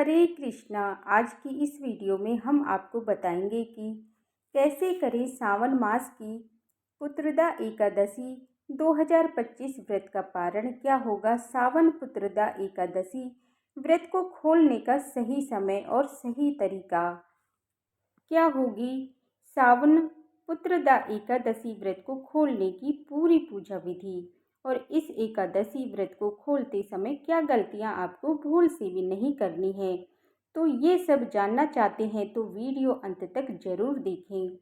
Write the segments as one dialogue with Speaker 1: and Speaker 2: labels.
Speaker 1: हरे कृष्णा। आज की इस वीडियो में हम आपको बताएंगे कि कैसे करें सावन मास की पुत्रदा एकादशी 2025 व्रत का पारण। क्या होगा सावन पुत्रदा एकादशी व्रत को खोलने का सही समय और सही तरीका। क्या होगी सावन पुत्रदा एकादशी व्रत को खोलने की पूरी पूजा विधि और इस एकादशी व्रत को खोलते समय क्या गलतियां आपको भूल से भी नहीं करनी है। तो ये सब जानना चाहते हैं तो वीडियो अंत तक जरूर देखें।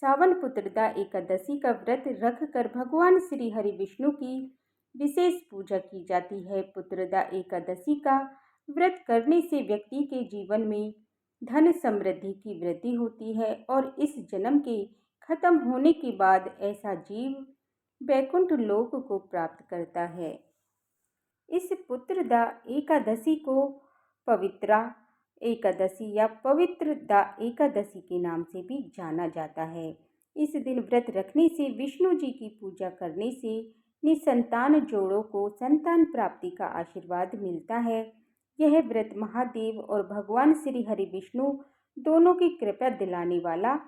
Speaker 1: सावन पुत्रदा एकादशी का व्रत रख कर भगवान श्री हरि विष्णु की विशेष पूजा की जाती है। पुत्रदा एकादशी का व्रत करने से व्यक्ति के जीवन में धन समृद्धि की वृद्धि होती है और इस जन्म के खत्म होने के बाद ऐसा जीव वैकुंठ लोक को प्राप्त करता है। इस पुत्रदा एकादशी को पवित्रा एकादशी या पवित्रदा एकादशी के नाम से भी जाना जाता है। इस दिन व्रत रखने से विष्णु जी की पूजा करने से निसंतान जोड़ों को संतान प्राप्ति का आशीर्वाद मिलता है। यह व्रत महादेव और भगवान श्री हरि विष्णु दोनों की कृपा दिलाने वाला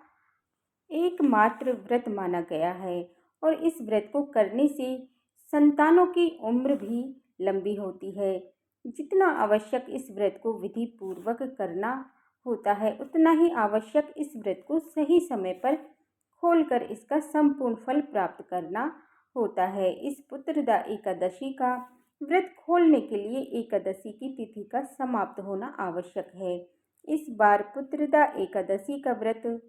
Speaker 1: एकमात्र व्रत माना गया है और इस व्रत को करने से संतानों की उम्र भी लंबी होती है। जितना आवश्यक इस व्रत को विधि पूर्वक करना होता है उतना ही आवश्यक इस व्रत को सही समय पर खोलकर इसका संपूर्ण फल प्राप्त करना होता है। इस पुत्रदा एकादशी का व्रत खोलने के लिए एकादशी की तिथि का समाप्त होना आवश्यक है। इस बार पुत्रदा एकादशी का व्रत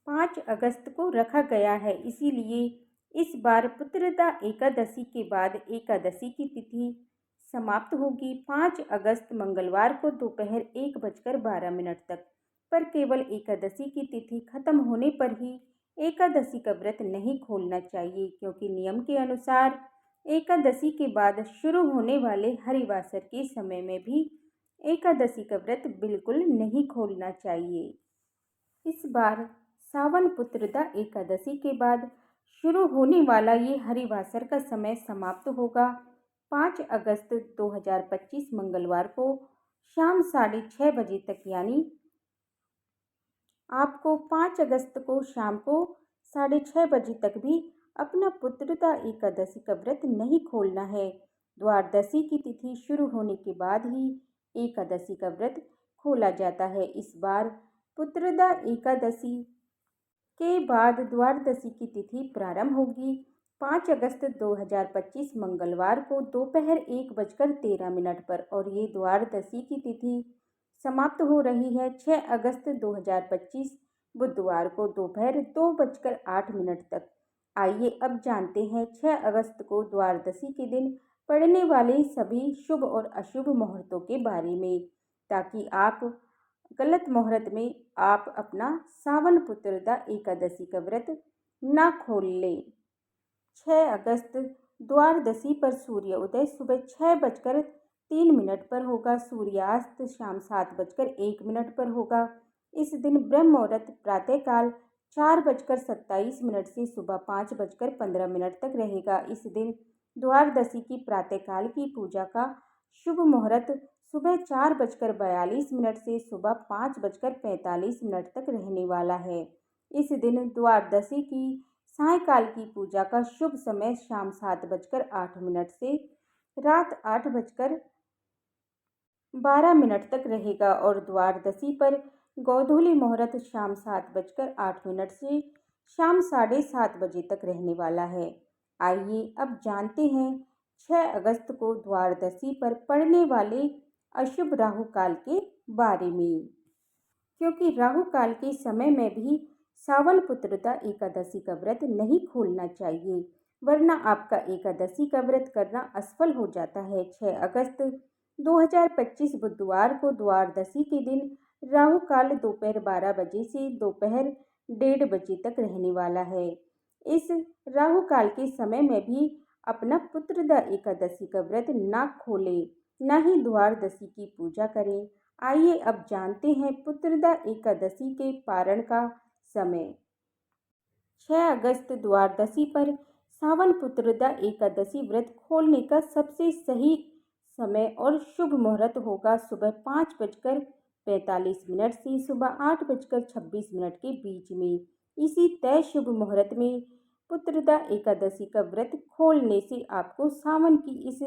Speaker 1: 5 अगस्त को रखा गया है, इसीलिए इस बार पुत्रदा एकादशी के बाद एकादशी की तिथि समाप्त होगी 5 अगस्त मंगलवार को दोपहर 1:12 तक। पर केवल एकादशी की तिथि खत्म होने पर ही एकादशी का व्रत नहीं खोलना चाहिए, क्योंकि नियम के अनुसार एकादशी के बाद शुरू होने वाले हरिवासर के समय में भी एकादशी का व्रत बिल्कुल नहीं खोलना चाहिए। इस बार सावन पुत्रदा एकादशी के बाद शुरू होने वाला ये हरिवासर का समय समाप्त होगा 5 अगस्त 2025 मंगलवार को शाम 6:30 बजे तक। यानी आपको 5 अगस्त को शाम को 6:30 बजे तक भी अपना पुत्रदा एकादशी का व्रत नहीं खोलना है। द्वादशी की तिथि शुरू होने के बाद ही एकादशी का व्रत खोला जाता है। इस बार पुत्रदा एकादशी के बाद द्वादशी की तिथि प्रारंभ होगी 5 अगस्त 2025 मंगलवार को दोपहर 1:13 पर और ये द्वादशी की तिथि समाप्त हो रही है 6 अगस्त 2025 बुधवार को दोपहर 2:08 तक। आइए अब जानते हैं 6 अगस्त को द्वादशी के दिन पड़ने वाले सभी शुभ और अशुभ मुहूर्तों के बारे में, ताकि आप गलत मुहूर्त में आप अपना सावन पुत्रदा एकादशी का व्रत ना खोल लें। 6 अगस्त द्वादशी पर सूर्य उदय सुबह 6:03 पर होगा। सूर्यास्त शाम 7:01 पर होगा। इस दिन ब्रह्म मुहूर्त प्रातःकाल 4:27 से सुबह 5:15 तक रहेगा। इस दिन द्वादशी की प्रातःकाल की पूजा का शुभ मुहूर्त सुबह 4:42 से सुबह 5:45 तक रहने वाला है। इस दिन द्वादशी की सायंकाल की पूजा का शुभ समय शाम 7:08 से रात 8:12 तक रहेगा और द्वादशी पर गोधूली मुहूर्त शाम 7:08 से शाम 7:30 बजे तक रहने वाला है। आइए अब जानते हैं 6 अगस्त को द्वादशी पर पड़ने वाले अशुभ राहु काल के बारे में, क्योंकि राहु काल के समय में भी सावन पुत्रदा एकादशी का व्रत नहीं खोलना चाहिए, वरना आपका एकादशी का व्रत करना असफल हो जाता है। 6 अगस्त 2025 बुधवार को द्वादशी के दिन राहु काल दोपहर 12 बजे से दोपहर 1:30 बजे तक रहने वाला है। इस राहु काल के समय में भी अपना पुत्रदा एकादशी का व्रत ना खोलें, न ही द्वादशी की पूजा करें। आइए अब जानते हैं पुत्रदा एकादशी के पारण का समय। 6 अगस्त द्वादशी पर सावन पुत्रदा एकादशी व्रत खोलने का सबसे सही समय और शुभ मुहूर्त होगा सुबह 5:45 से सुबह 8:26 के बीच में। इसी तय शुभ मुहूर्त में पुत्रदा एकादशी का व्रत खोलने से आपको सावन की इस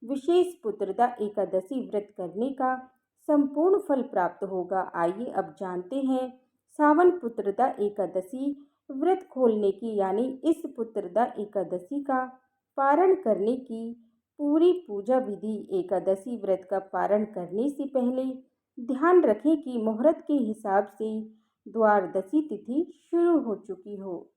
Speaker 1: विशेष पुत्रदा एकादशी व्रत करने का संपूर्ण फल प्राप्त होगा। आइए अब जानते हैं सावन पुत्रदा एकादशी व्रत खोलने की यानी इस पुत्रदा एकादशी का पारण करने की पूरी पूजा विधि। एकादशी व्रत का पारण करने से पहले ध्यान रखें कि मुहूर्त के हिसाब से द्वादशी तिथि शुरू हो चुकी हो।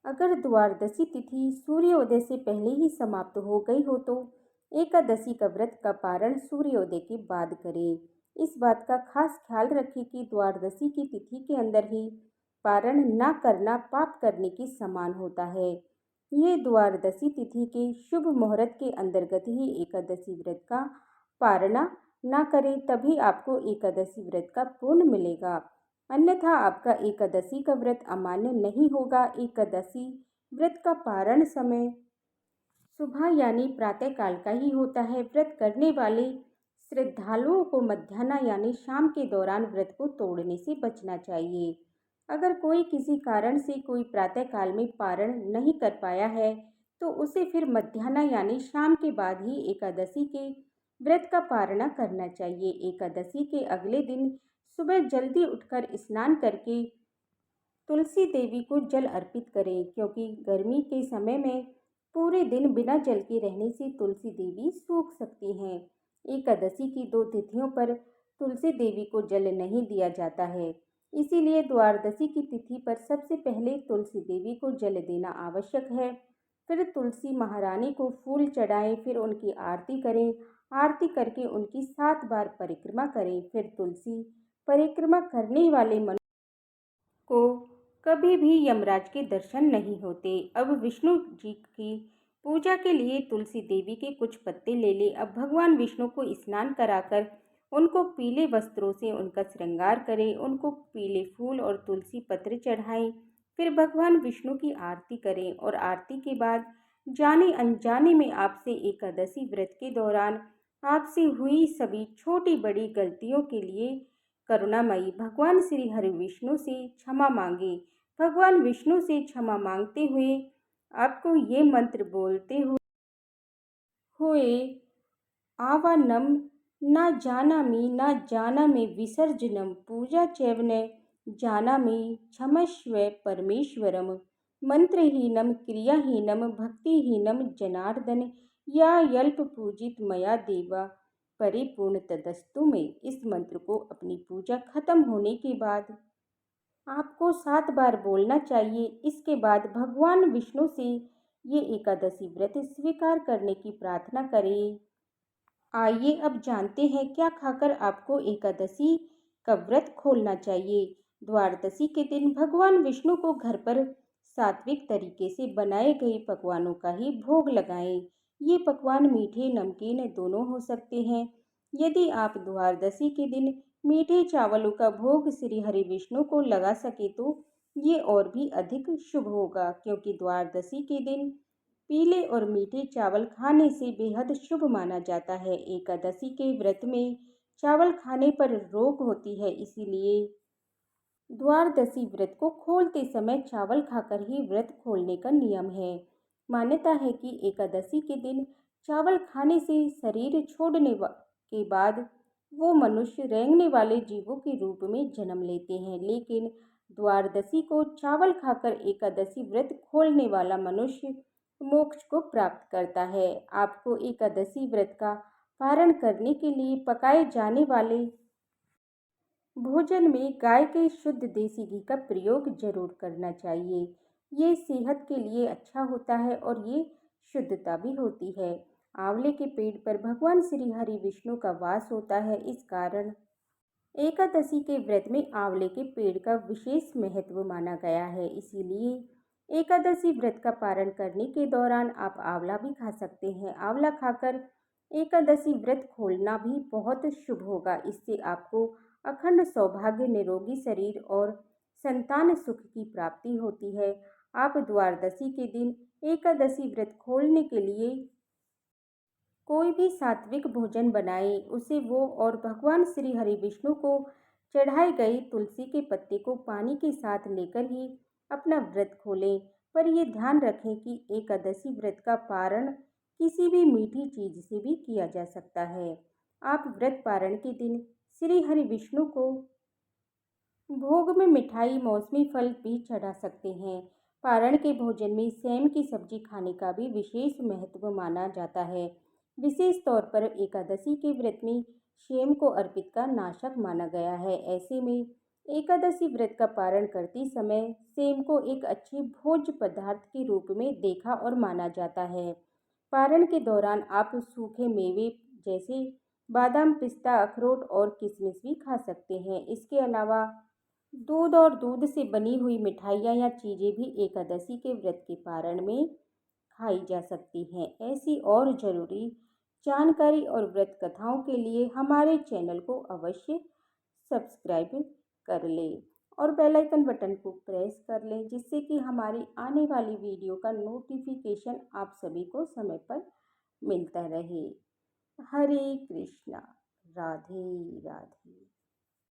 Speaker 1: अगर द्वादशी तिथि सूर्योदय से पहले ही समाप्त हो गई हो तो एकादशी का व्रत का पारण सूर्योदय के बाद करें। इस बात का खास ख्याल रखें कि द्वादशी की तिथि के अंदर ही पारण न करना पाप करने के समान होता है। ये द्वादशी तिथि के शुभ मुहूर्त के अंतर्गत ही एकादशी व्रत का पारणा न करें, तभी आपको एकादशी व्रत का पुण्य मिलेगा, अन्यथा आपका एकादशी का व्रत अमान्य नहीं होगा। एकादशी व्रत का पारण समय सुबह यानी प्रातः काल का ही होता है। व्रत करने वाले श्रद्धालुओं को मध्याह्न यानी शाम के दौरान व्रत को तोड़ने से बचना चाहिए। अगर कोई किसी कारण से कोई प्रातः काल में पारण नहीं कर पाया है तो उसे फिर मध्याह्न यानी शाम के बाद ही एकादशी के व्रत का पारणा करना चाहिए। एकादशी के अगले दिन सुबह जल्दी उठकर स्नान करके तुलसी देवी को जल अर्पित करें, क्योंकि गर्मी के समय में पूरे दिन बिना जल के रहने से तुलसी देवी सूख सकती हैं। एकादशी की 2 तिथियों पर तुलसी देवी को जल नहीं दिया जाता है, इसीलिए द्वादशी की तिथि पर सबसे पहले तुलसी देवी को जल देना आवश्यक है। फिर तुलसी महारानी को फूल चढ़ाएं, फिर उनकी आरती करें। आरती करके उनकी 7 बार परिक्रमा करें। फिर तुलसी परिक्रमा करने वाले को कभी भी यमराज के दर्शन नहीं होते। अब विष्णु जी की पूजा के लिए तुलसी देवी के कुछ पत्ते ले लें। अब भगवान विष्णु को स्नान कराकर उनको पीले वस्त्रों से उनका श्रृंगार करें, उनको पीले फूल और तुलसी पत्र चढ़ाएं। फिर भगवान विष्णु की आरती करें और आरती के बाद जाने अनजाने में आपसे एकादशी व्रत के दौरान आपसे हुई सभी छोटी बड़ी गलतियों के लिए करुणामयी भगवान श्री हरि विष्णु से क्षमा मांगे। भगवान विष्णु से क्षमा मांगते हुए आपको ये मंत्र बोलते हुए आवानम न जानामि न जानामि विसर्जनम पूजा चैव न जानामि क्षमस्व परमेश्वरम मंत्रहीनम क्रियाहीनम भक्तिहीनम जनार्दन या यल्प पूजित मया देवा परिपूर्ण तदस्तु में। इस मंत्र को अपनी पूजा खत्म होने के बाद आपको 7 बार बोलना चाहिए। इसके बाद भगवान विष्णु से ये एकादशी व्रत स्वीकार करने की प्रार्थना करें। आइए अब जानते हैं क्या खाकर आपको एकादशी का व्रत खोलना चाहिए। द्वादशी के दिन भगवान विष्णु को घर पर सात्विक तरीके से बनाए गए पकवानों का ही भोग लगाएं। ये पकवान मीठे नमकीन दोनों हो सकते हैं। यदि आप द्वादशी के दिन मीठे चावलों का भोग श्री हरि विष्णु को लगा सके तो ये और भी अधिक शुभ होगा, क्योंकि द्वादशी के दिन पीले और मीठे चावल खाने से बेहद शुभ माना जाता है। एकादशी के व्रत में चावल खाने पर रोक होती है, इसीलिए द्वादशी व्रत को खोलते समय चावल खाकर ही व्रत खोलने का नियम है। मान्यता है कि एकादशी के दिन चावल खाने से शरीर छोड़ने के बाद वो मनुष्य रेंगने वाले जीवों के रूप में जन्म लेते हैं, लेकिन द्वादशी को चावल खाकर एकादशी व्रत खोलने वाला मनुष्य मोक्ष को प्राप्त करता है। आपको एकादशी व्रत का पारण करने के लिए पकाए जाने वाले भोजन में गाय के शुद्ध देसी घी का प्रयोग जरूर करना चाहिए। ये सेहत के लिए अच्छा होता है और ये शुद्धता भी होती है। आंवले के पेड़ पर भगवान श्री हरि विष्णु का वास होता है, इस कारण एकादशी के व्रत में आंवले के पेड़ का विशेष महत्व माना गया है। इसीलिए एकादशी व्रत का पारण करने के दौरान आप आंवला भी खा सकते हैं। आंवला खाकर एकादशी व्रत खोलना भी बहुत शुभ होगा। इससे आपको अखंड सौभाग्य, निरोगी शरीर और संतान सुख की प्राप्ति होती है। आप द्वादशी के दिन एकादशी व्रत खोलने के लिए कोई भी सात्विक भोजन बनाए उसे वो और भगवान श्री हरि विष्णु को चढ़ाई गई तुलसी के पत्ते को पानी के साथ लेकर ही अपना व्रत खोलें। पर ये ध्यान रखें कि एकादशी व्रत का पारण किसी भी मीठी चीज से भी किया जा सकता है। आप व्रत पारण के दिन श्री हरि विष्णु को भोग में मिठाई, मौसमी फल भी चढ़ा सकते हैं। पारण के भोजन में सेम की सब्जी खाने का भी विशेष महत्व माना जाता है। विशेष तौर पर एकादशी के व्रत में सेम को अर्पित का नाशक माना गया है। ऐसे में एकादशी व्रत का पारण करते समय सेम को एक अच्छे भोज्य पदार्थ के रूप में देखा और माना जाता है। पारण के दौरान आप सूखे मेवे जैसे बादाम, पिस्ता, अखरोट और किशमिश भी खा सकते हैं। इसके अलावा दूध और दूध से बनी हुई मिठाइयाँ या चीज़ें भी एकादशी के व्रत के पारण में खाई जा सकती हैं। ऐसी और ज़रूरी जानकारी और व्रत कथाओं के लिए हमारे चैनल को अवश्य सब्सक्राइब कर लें और बेल आइकन बटन को प्रेस कर लें, जिससे कि हमारी आने वाली वीडियो का नोटिफिकेशन आप सभी को समय पर मिलता रहे। हरे कृष्णा। राधे राधे।